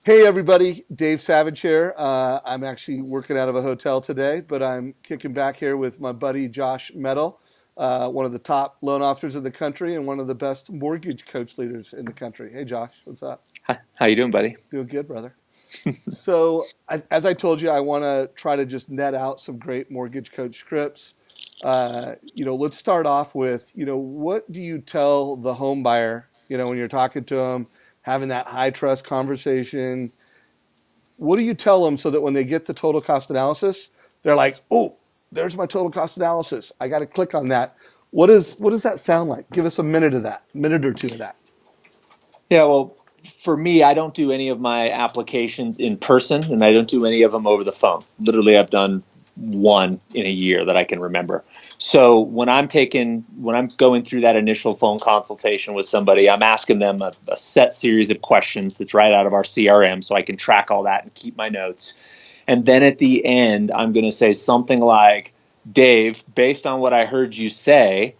Hey everybody, Dave Savage here. I'm actually working out of a hotel today, but I'm kicking back here with my buddy Josh Mettle, one of the top loan officers in the country and one of the best mortgage coach leaders in the country. Hey Josh, what's up? Hi, how you doing, buddy? Doing good, brother. So, as I told you, I want to try to just net out some great mortgage coach scripts. Let's start off with, what do you tell the home buyer, when you're talking to them, having that high trust conversation? What do you tell them so that when they get the total cost analysis, they're like, "Oh, there's my total cost analysis. I got to click on that." What does that sound like? Give us a minute of that, minute or two of that. Yeah, well, for me, I don't do any of my applications in person, and I don't do any of them over the phone. Literally, I've done one in a year that I can remember. So when I'm going through that initial phone consultation with somebody, I'm asking them a set series of questions that's right out of our CRM, so I can track all that and keep my notes. And then at the end, I'm going to say something like, Dave, based on what I heard you say,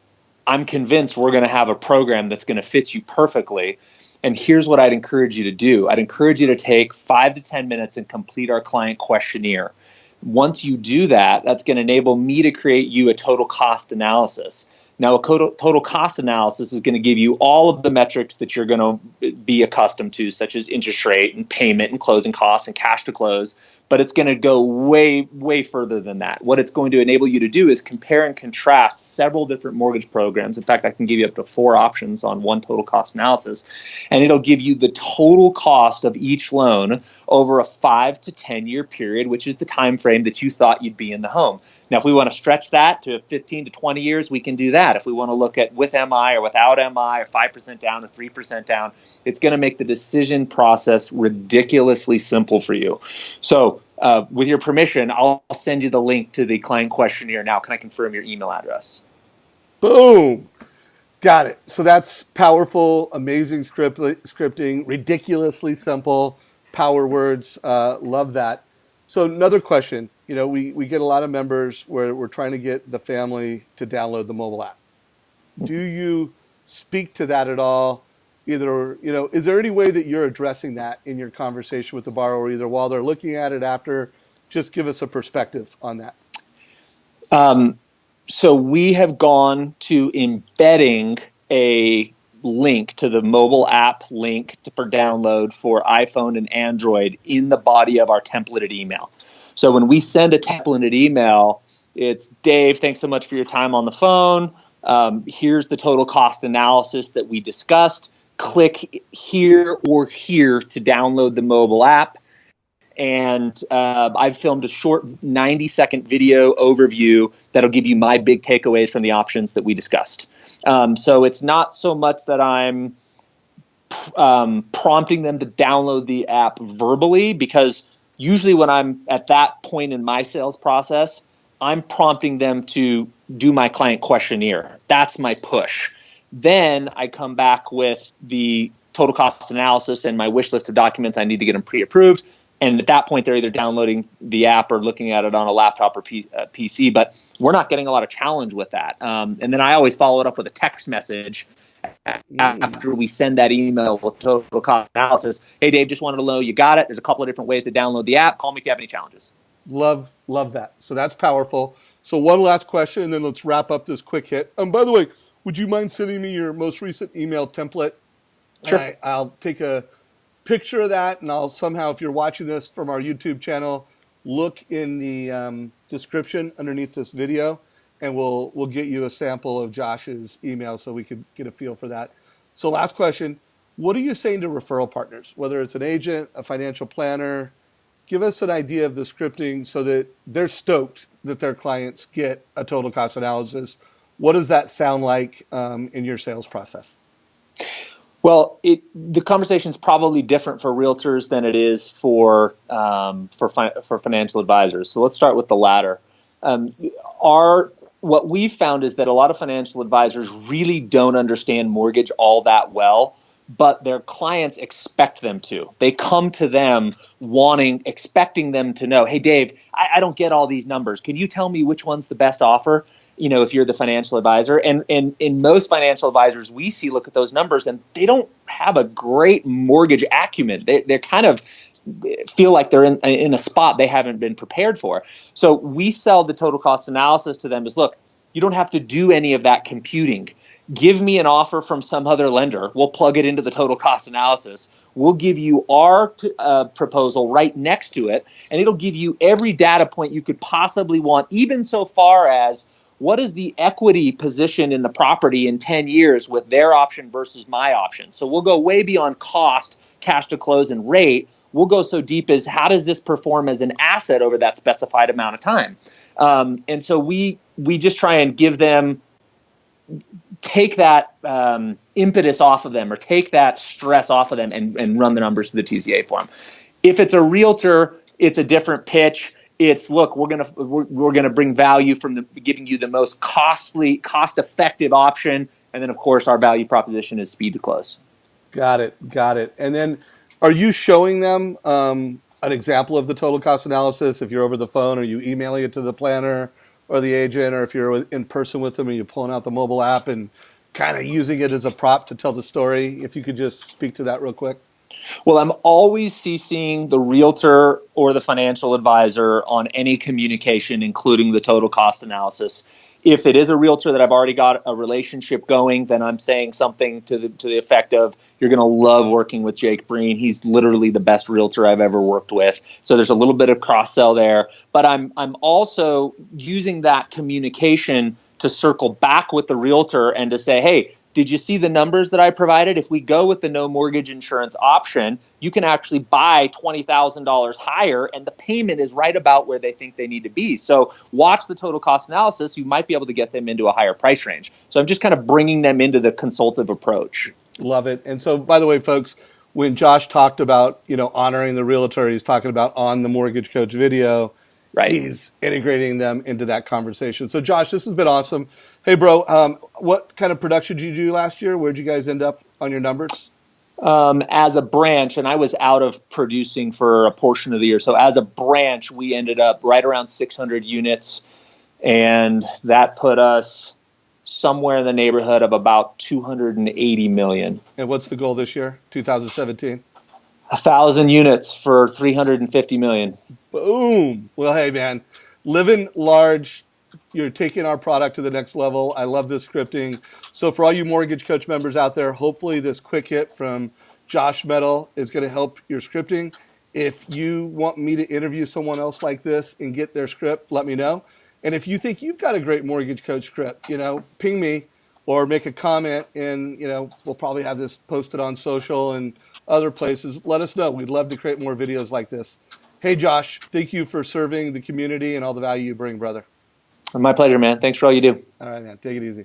I'm convinced we're going to have a program that's going to fit you perfectly. And here's what I'd encourage you to do. I'd encourage you to take 5 to 10 minutes and complete our client questionnaire. Once you do that, that's going to enable me to create you a total cost analysis. Now, a total cost analysis is going to give you all of the metrics that you're going to be accustomed to, such as interest rate and payment and closing costs and cash to close, but it's going to go way, way further than that. What it's going to enable you to do is compare and contrast several different mortgage programs. In fact, I can give you up to 4 options on one total cost analysis, and it'll give you the total cost of each loan over a 5 to 10 year period, which is the time frame that you thought you'd be in the home. Now, if we want to stretch that to 15 to 20 years, we can do that. If we want to look at with MI or without MI or 5% down or 3% down, it's going to make the decision process ridiculously simple for you. So with your permission, I'll send you the link to the client questionnaire now. Can I confirm your email address? Boom. Got it. So that's powerful, amazing scripting, ridiculously simple, power words. Love that. So another question. We get a lot of members where we're trying to get the family to download the mobile app. Do you speak to that at all? Either, is there any way that you're addressing that in your conversation with the borrower, either while they're looking at it, after? Just give us a perspective on that. So we have gone to embedding a link to the mobile app link for download for iPhone and Android in the body of our templated email. So when we send a templated email, it's Dave, thanks so much for your time on the phone. Here's the total cost analysis that we discussed. Click here or here to download the mobile app. And I've filmed a short 90-second video overview that'll give you my big takeaways from the options that we discussed. So it's not so much that I'm prompting them to download the app verbally, because usually when I'm at that point in my sales process, I'm prompting them to do my client questionnaire. That's my push. Then I come back with the total cost analysis and my wish list of documents I need to get them pre-approved. And at that point, they're either downloading the app or looking at it on a laptop or PC. But we're not getting a lot of challenge with that. And then I always follow it up with a text message after we send that email with total cost analysis. Hey, Dave, just wanted to know you got it. There's a couple of different ways to download the app. Call me if you have any challenges. Love that. So that's powerful. So one last question, and then let's wrap up this quick hit. By the way, would you mind sending me your most recent email template? Sure. I'll take a picture of that, and I'll somehow, if you're watching this from our YouTube channel, look in the description underneath this video, and we'll get you a sample of Josh's email so we could get a feel for that. So last question, what are you saying to referral partners, whether it's an agent, a financial planner? Give us an idea of the scripting so that they're stoked that their clients get a total cost analysis. What does that sound like in your sales process? Well, the conversation is probably different for realtors than it is for financial advisors. So let's start with the latter. What we've found is that a lot of financial advisors really don't understand mortgage all that well, but their clients expect them to. They come to them expecting them to know, hey, Dave, I don't get all these numbers. Can you tell me which one's the best offer? If you're the financial advisor. And in most financial advisors we see look at those numbers and they don't have a great mortgage acumen. They're kind of feel like they're in a spot they haven't been prepared for. So we sell the total cost analysis to them as, look, you don't have to do any of that computing. Give me an offer from some other lender. We'll plug it into the total cost analysis. We'll give you our proposal right next to it, and it'll give you every data point you could possibly want, even so far as what is the equity position in the property in 10 years with their option versus my option. So we'll go way beyond cost, cash to close, and rate. We'll go so deep as how does this perform as an asset over that specified amount of time. And so we just try and give them, take that impetus off of them, or take that stress off of them, and run the numbers to the TCA for them. If it's a realtor, it's a different pitch. It's, look, we're gonna bring value from giving you the most cost-effective option, and then of course our value proposition is speed to close. Got it. And then, are you showing them an example of the total cost analysis? If you're over the phone, are you emailing it to the planner or the agent, or if you're in person with them, are you pulling out the mobile app and kind of using it as a prop to tell the story? If you could just speak to that real quick. Well, I'm always CCing the realtor or the financial advisor on any communication, including the total cost analysis. If it is a realtor that I've already got a relationship going, then I'm saying something to the effect of, you're going to love working with Jake Breen. He's literally the best realtor I've ever worked with. So there's a little bit of cross-sell there. But I'm also using that communication to circle back with the realtor and to say, hey, did you see the numbers that I provided? If we go with the no mortgage insurance option, you can actually buy $20,000 higher, and the payment is right about where they think they need to be. So watch the total cost analysis. You might be able to get them into a higher price range. So I'm just kind of bringing them into the consultative approach. Love it. And so, by the way, folks, when Josh talked about, honoring the realtor, he's talking about on the Mortgage Coach video. Right. He's integrating them into that conversation. So, Josh, this has been awesome. Hey, bro, what kind of production did you do last year? Where'd you guys end up on your numbers? As a branch, and I was out of producing for a portion of the year. So as a branch, we ended up right around 600 units, and that put us somewhere in the neighborhood of about 280 million. And what's the goal this year, 2017? 1,000 units for 350 million. Boom. Well, hey, man, living large. You're taking our product to the next level. I love this scripting. So for all you Mortgage Coach members out there, hopefully this quick hit from Josh Mettle is going to help your scripting. If you want me to interview someone else like this and get their script, let me know. And if you think you've got a great Mortgage Coach script, ping me or make a comment, and we'll probably have this posted on social and other places. Let us know. We'd love to create more videos like this. Hey, Josh, thank you for serving the community and all the value you bring, brother. My pleasure, man. Thanks for all you do. All right, man. Take it easy.